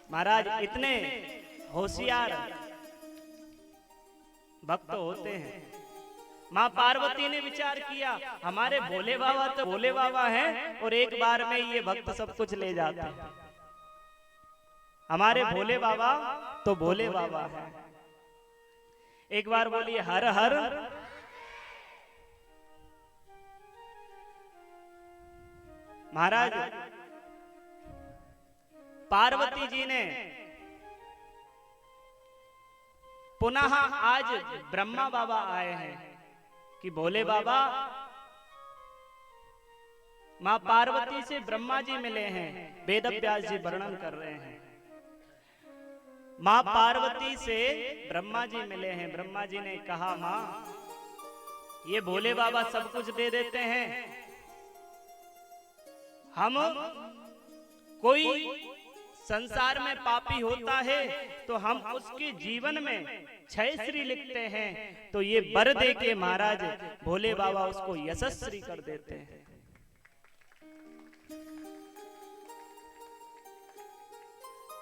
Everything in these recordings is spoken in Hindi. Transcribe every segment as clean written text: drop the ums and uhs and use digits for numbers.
महाराज इतने होशियार भक्त होते हैं। मां पार्वती ने विचार किया हमारे भोले बाबा तो भोले बाबा हैं और एक बार में ये भक्त सब कुछ ले जाते हैं। हमारे भोले बाबा तो भोले बाबा हैं। एक बार बोलिए हर हर। महाराज पार्वती जी ने पुनः आज ब्रह्मा बाबा आए हैं कि भोले बाबा मां पार्वती से ब्रह्मा जी मिले हैं। वेद व्यास जी वर्णन कर रहे हैं मां पार्वती से ब्रह्मा जी मिले हैं। ब्रह्मा जी ने कहा मां ये भोले बाबा सब कुछ दे देते हैं, हम कोई संसार में पापी होता है तो हम उसके जीवन में 6 श्री लिखते हैं, तो ये वर दे के महाराज भोले बाबा उसको यशस्वी कर देते हैं।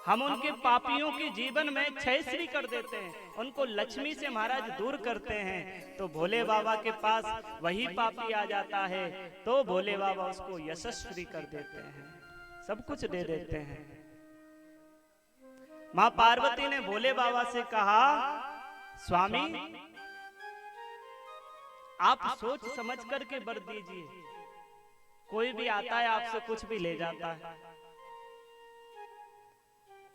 हम उनके पापियों के जीवन में 6 श्री कर देते हैं, उनको लक्ष्मी से महाराज दूर करते हैं। तो भोले बाबा के पास वही पापी आ जाता है तो भोले बाबा उसको यशस्वी कर देते हैं, सब कुछ दे देते हैं। मां पार्वती ने भोले बाबा से कहा स्वामी आप सोच समझ करके वर दीजिए, कोई भी आता है आपसे कुछ भी ले जाता है।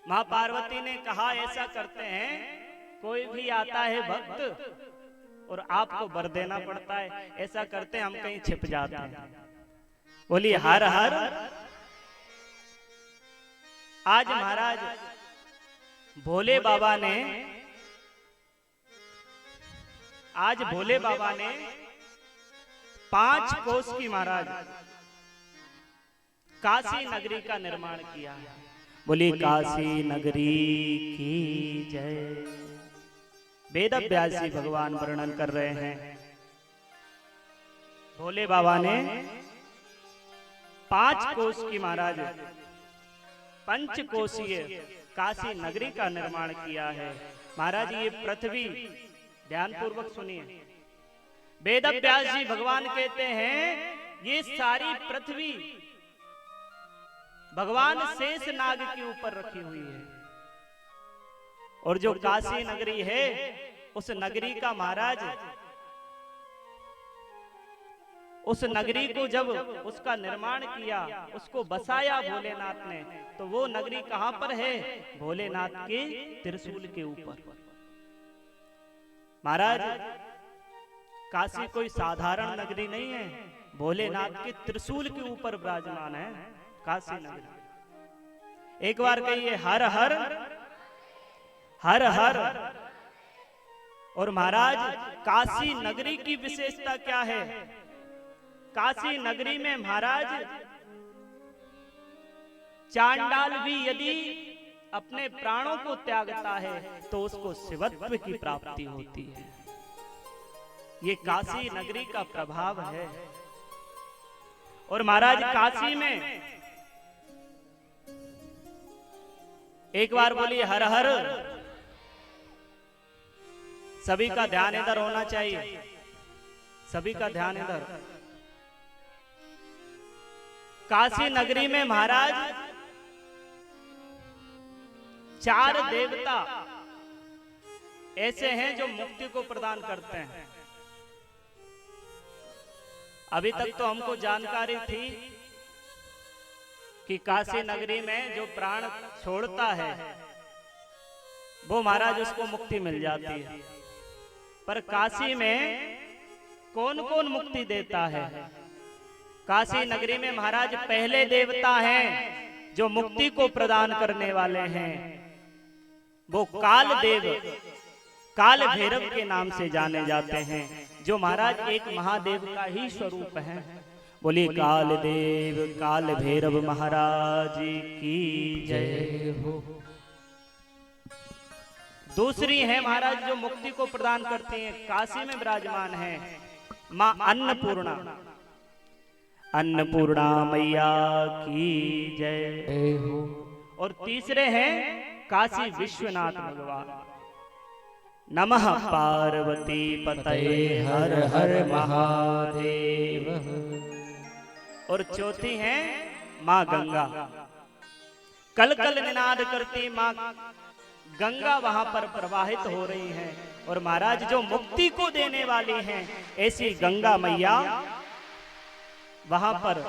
मां पार्वती ने कहा ऐसा करते हैं कोई भी आता है भक्त और आपको वर देना पड़ता है, ऐसा करते हैं हम कहीं छिप जाते हैं। बोलिए हर हर। आज महाराज भोले बाबा ने आज भोले बाबा ने 5 कोस की महाराज काशी नगरी का निर्माण किया। बोली काशी नगरी की जय। वेद व्यास जी भगवान वर्णन कर रहे हैं भोले बाबा ने 5 कोस की महाराज पंचकोशीय काशी नगरी का निर्माण किया है। महाराज ये पृथ्वी ध्यान पूर्वक सुनिए, वेद व्यास जी भगवान कहते हैं ये सारी पृथ्वी भगवान शेष नाग के ऊपर रखी हुई है, और जो काशी नगरी है उस नगरी का महाराज उस नगरी को जब उसका निर्माण किया उसको बसाया भोलेनाथ ने, तो वो नगरी कहां पर है? भोलेनाथ के त्रिशूल के ऊपर। महाराज काशी कोई साधारण नगरी नहीं है, भोलेनाथ के त्रिशूल के ऊपर विराजमान है काशी नगरी। एक बार कहिए हर हर हर हर। और महाराज काशी नगरी की विशेषता क्या है? काशी नगरी में महाराज चांडाल भी यदि अपने प्राणों को त्यागता है तो उसको शिवत्व की प्राप्ति होती है। ये काशी नगरी का प्रभाव है। और महाराज काशी में एक बार बोलिए हर हर। सभी का ध्यान इधर होना चाहिए, सभी का ध्यान इधर। काशी नगरी में महाराज 4 देवता ऐसे हैं जो मुक्ति को प्रदान करते हैं। अभी तक तो हमको जानकारी थी कि काशी नगरी में जो प्राण छोड़ता है वो महाराज उसको मुक्ति मिल जाती है, पर काशी में कौन कौन मुक्ति देता है? काशी नगरी में महाराज पहले देवता हैं जो मुक्ति को प्रदान करने वाले हैं, वो काल देव काल भैरव के नाम से जाने जाते हैं, जो महाराज एक महादेव का ही स्वरूप है। बोलिए काल देव काल भैरव महाराज की जय हो। दूसरी है महाराज जो मुक्ति को प्रदान करती हैं, काशी में विराजमान है मां अन्नपूर्णा। अन्नपूर्णा मैया की जय हो। और तीसरे हैं काशी विश्वनाथ भगवान। नमः पार्वती पतये हर हर महादेव। और चौथी है माँ गंगा। कल कल निनाद करती माँ गंगा वहां पर प्रवाहित हो रही हैं। और महाराज जो मुक्ति को देने वाली हैं, ऐसी गंगा मैया वहां पर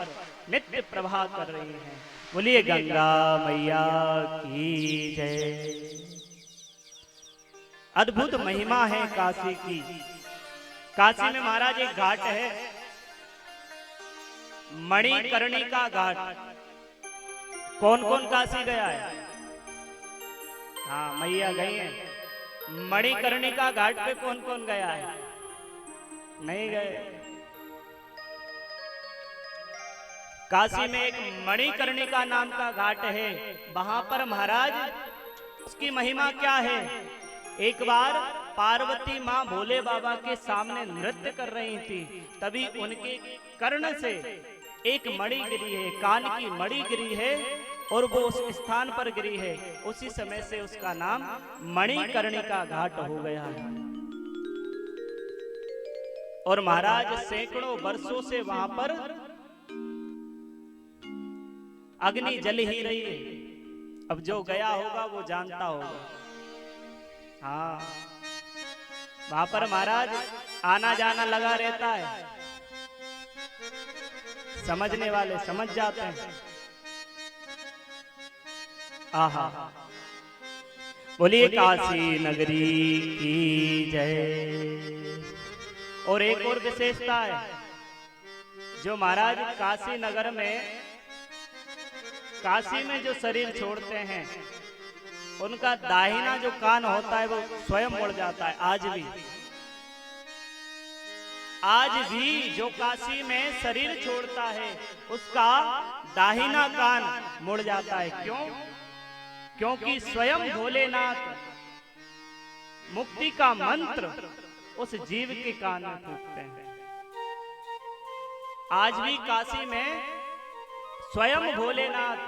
नित्य प्रवाह कर रही हैं। बोलिए गंगा मैया की जय। अद्भुत महिमा है काशी की। काशी में महाराज एक घाट है, मणिकर्णिका घाट। कौन कौन काशी गया है? हाँ, मैया गई है। मणिकर्णिका घाट पे कौन कौन गया है? नहीं गए। काशी में एक मणिकर्णिका नाम का घाट है। वहां पर महाराज उसकी महिमा क्या है? एक बार पार्वती माँ भोले बाबा के सामने नृत्य कर रही थी, तभी उनके कर्ण से एक मणि गिरी है, कान की मणि गिरी है, और वो उस स्थान पर गिरी है। उसी समय से उसका नाम मणिकर्णिका घाट हो गया है। और महाराज सैकड़ों वर्षों से वहां पर अग्नि जल ही रही है। अब जो गया होगा वो जानता होगा। हाँ, वहां पर महाराज आना जाना लगा रहता है। समझने वाले समझ जाते हैं। आहा, बोलिए काशी नगरी की जय। और एक और विशेषता है, जो महाराज काशी नगर में, काशी में जो शरीर छोड़ते हैं, उनका दाहिना जो कान होता है वो स्वयं मुड़ जाता है। आज भी जो काशी में शरीर छोड़ता है, उसका दाहिना कान मुड़ जाता है। क्यों? क्योंकि स्वयं भोलेनाथ मुक्ति का मंत्र उस जीव के कान में फूंकते हैं। आज भी काशी में स्वयं भोलेनाथ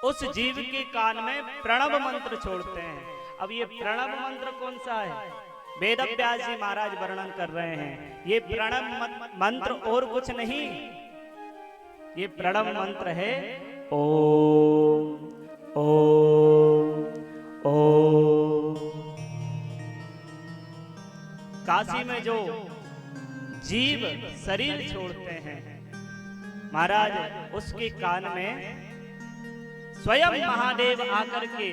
उस जीव के कान में प्रणव मंत्र छोड़ते हैं। अब ये प्रणव मंत्र कौन सा है? वेद व्यास जी महाराज वर्णन कर रहे हैं। ये प्रणव मंत्र और कुछ नहीं, ये प्रणव मंत्र है ओम ओम ओम। काशी में जो जीव शरीर छोड़ते हैं, महाराज उसके कान में स्वयं महादेव आकर के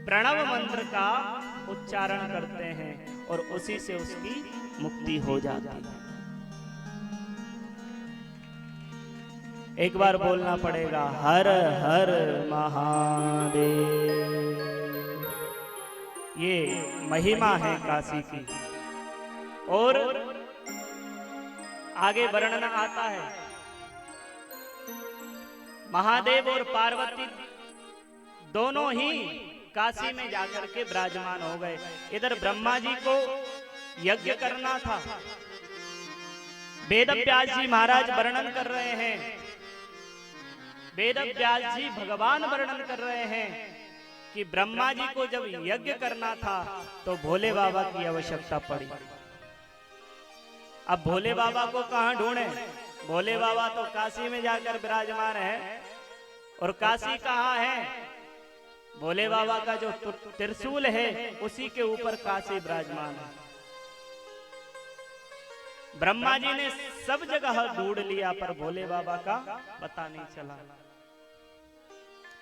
प्रणव मंत्र का उच्चारण करते हैं, और उसी से उसकी मुक्ति हो जाती है। एक बार बोलना पड़ेगा, हर हर महादेव। ये महिमा है काशी की। और आगे वर्णन आता है, महादेव और पार्वती दोनों ही काशी में जाकर के विराजमान हो गए। इधर ब्रह्मा जी को यज्ञ करना था। वेद व्यास जी महाराज वर्णन कर रहे हैं, वेद व्यास जी भगवान वर्णन कर रहे हैं कि ब्रह्मा जी को जब यज्ञ करना था तो भोले बाबा की आवश्यकता पड़ी। अब भोले बाबा को कहां ढूंढे? भोले बाबा तो काशी में जाकर विराजमान है। और काशी कहाँ है? भोले बाबा का जो त्रिशूल है उसी के ऊपर काशी विराजमान है। ब्रह्मा जी ने सब जगह ढूंढ लिया, पर भोले बाबा का पता नहीं चला।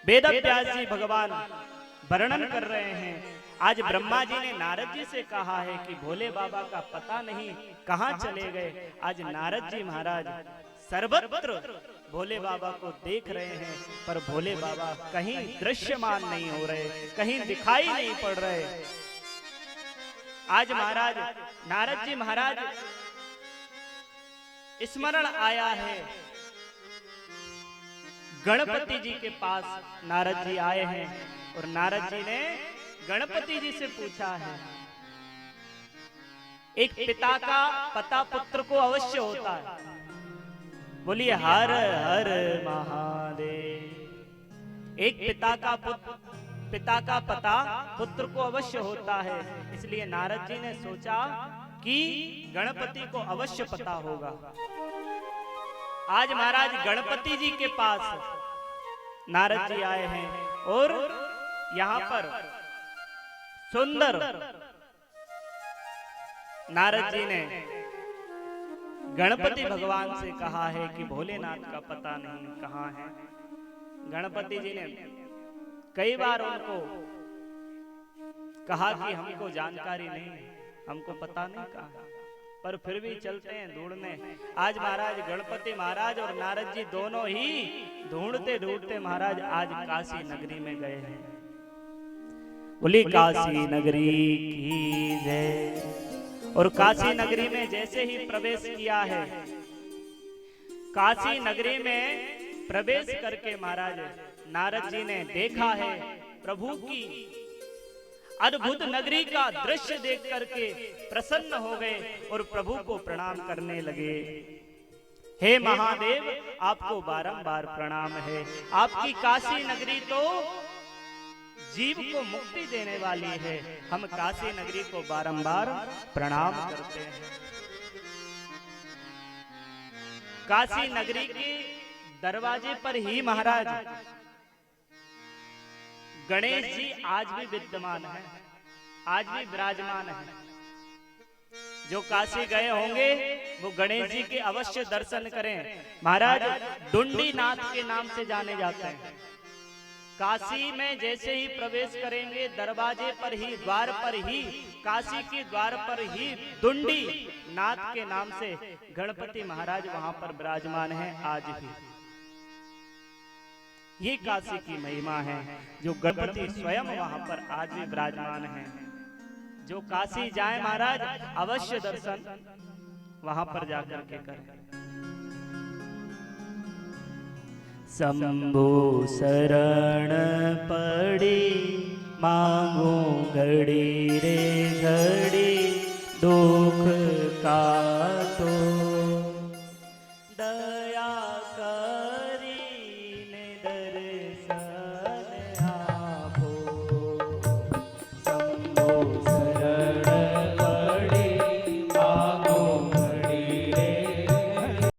वेद व्यास जी भगवान वर्णन कर रहे हैं, आज ब्रह्मा जी ने नारद जी से कहा है कि भोले बाबा का पता नहीं कहाँ चले गए। आज नारद जी महाराज सर्वत्र भोले बाबा को देख रहे हैं, पर भोले बाबा कहीं दृश्यमान नहीं हो रहे, कहीं दिखाई नहीं पड़ रहे। आज महाराज नारद जी महाराज स्मरण आया है, गणपति जी के पास नारद जी आए हैं, और नारद जी ने गणपति जी से पूछा है, एक पिता का पता पुत्र को अवश्य होता है। बोलिए हर हर महादेव। एक पिता का पता पुत्र को अवश्य होता है, इसलिए नारद जी ने सोचा कि गणपति को अवश्य पता होगा। आज महाराज गणपति जी के पास नारद जी आए हैं और यहां पर सुंदर नारद जी ने गणपति भगवान से कहा है कि भोलेनाथ का पता नहीं कहां है। गणपति जी ने कई बार उनको कहा कि हमको जानकारी नहीं, हमको पता नहीं कहा, पर फिर भी चलते हैं ढूंढने। आज महाराज गणपति महाराज और नारद जी दोनों ही ढूंढते ढूंढते महाराज आज काशी नगरी में गए हैं। बोली काशी नगरी की जय। और काशी नगरी में जैसे ही प्रवेश किया है, काशी नगरी में प्रवेश करके महाराज नारद जी ने देखा है प्रभु की अद्भुत नगरी का दृश्य देख करके प्रसन्न हो गए और प्रभु को प्रणाम करने लगे। हे महादेव, आपको बारंबार प्रणाम है। आपकी काशी नगरी तो जीव को मुक्ति देने वाली है। हम काशी नगरी को बारंबार प्रणाम करते हैं। काशी नगरी के दरवाजे पर ही महाराज गणेश जी आज भी विद्यमान है, आज भी विराजमान है। जो काशी गए होंगे वो गणेश जी के अवश्य दर्शन करें। महाराज डुंडी नाथ के नाम से जाने जाते हैं। काशी में जैसे ही प्रवेश करेंगे दरवाजे पर ही, द्वार पर ही, काशी के द्वार पर ही डुंडी नाथ के नाम से गणपति महाराज वहां पर विराजमान है आज भी। ये काशी की महिमा है, जो गणपति स्वयं वहां पर आज भी विराजमान है। जो काशी जाए महाराज अवश्य दर्शन वहां पर जाकर के करें। शंभु शरण पड़ी मांगो घड़ी रे घड़ी, दुख का